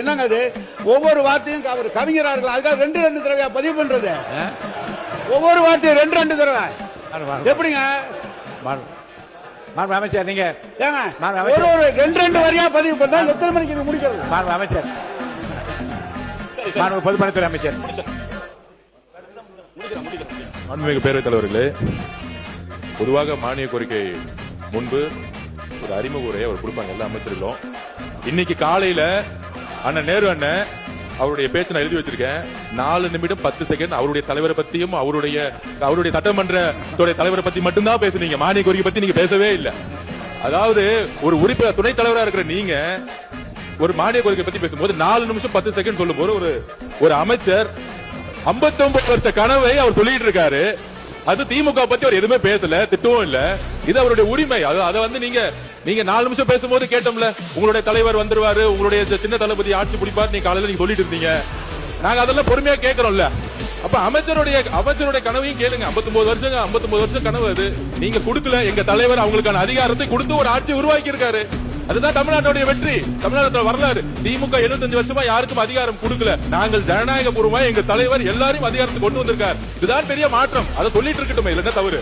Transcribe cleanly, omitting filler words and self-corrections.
என்னங்க அது? ஒவ்வொரு வார்த்தையும் அவர் கவிஞரா இருக்கலாம், அதுக்காக ரெண்டு தடவையா பதிவு பண்றது? ஒவ்வொரு வார்த்தையும் ரெண்டு தடவை எப்படிங்க அமைச்சர்? நீங்க ஒரு ரெண்டு வரியா பதிவு பண்ணா எத்தனை மணிக்கு இது முடிக்கிறது? அமைச்சர், பொதுப்பணித்துறை அமைச்சர். மாண்புமிகு பேரவைத் தலைவர்களே, பொதுவாக மானிய கோரிக்கை முன்பு ஒரு அறிமுக உரையை அவர் கொடுப்பாங்க எல்லா அமைச்சர்களும். இன்னைக்கு காலையில அண்ணன் நேரு அண்ணன் அவருடைய பேச்சு நான் எழுதி வச்சிருக்கேன். 4 நிமிடம் 10 செகண்ட் அவருடைய தலைவரை பத்தியும் அவருடைய சட்டமன்ற தலைவரை பத்தி மட்டும்தான் பேசுனீங்க. மானிய கோரிக்கை பத்தி நீங்க பேசவே இல்லை. அதாவது ஒரு உறுப்பினர் துணைத் தலைவரா இருக்கிற நீங்க ஒரு மானிய கோரிக்கை பத்தி பேசும்போது 4 நிமிஷம் 10 செகண்ட் சொல்லும் போது ஒரு அமைச்சர் 59 வருஷ கனவை அவர் சொல்லிட்டு இருக்காரு. அது திமுக பத்தி அவர் எதுவுமே பேசல, திட்டவும் இல்ல. இது அவருடைய உரிமை. அதை வந்து நீங்க 4 நிமிஷம் பேசும்போது கேட்டோம்ல, உங்களுடைய தலைவர் வந்துருவாரு, உங்களுடைய சின்ன தளபதி ஆட்சி பிடிப்பாரு, நீங்க காலையில நீங்க சொல்லிட்டு இருந்தீங்க. நாங்க அதெல்லாம் பொறுமையா கேட்கறோம்ல. அப்ப அமைச்சருடைய கனவையும் கேளுங்க. 59 வருஷம் கனவு அது நீங்க கொடுக்கல. எங்க தலைவர் அவங்களுக்கான அதிகாரத்தை கொடுத்து ஒரு ஆட்சி உருவாக்கி இருக்காரு. அதுதான் தமிழ்நாட்டுடைய வெற்றி, தமிழ்நாட்டோட வரலாறு. திமுக 75 வருஷமா யாருக்கும் அதிகாரம் கொடுக்கல. நாங்கள் ஜனநாயக பூர்வமா எங்க தலைவர் எல்லாரையும் அதிகாரத்தை கொண்டு வந்திருக்காரு. இதுதான் பெரிய மாற்றம். அதை சொல்லிட்டு இருக்கட்டும், இல்ல தவறு.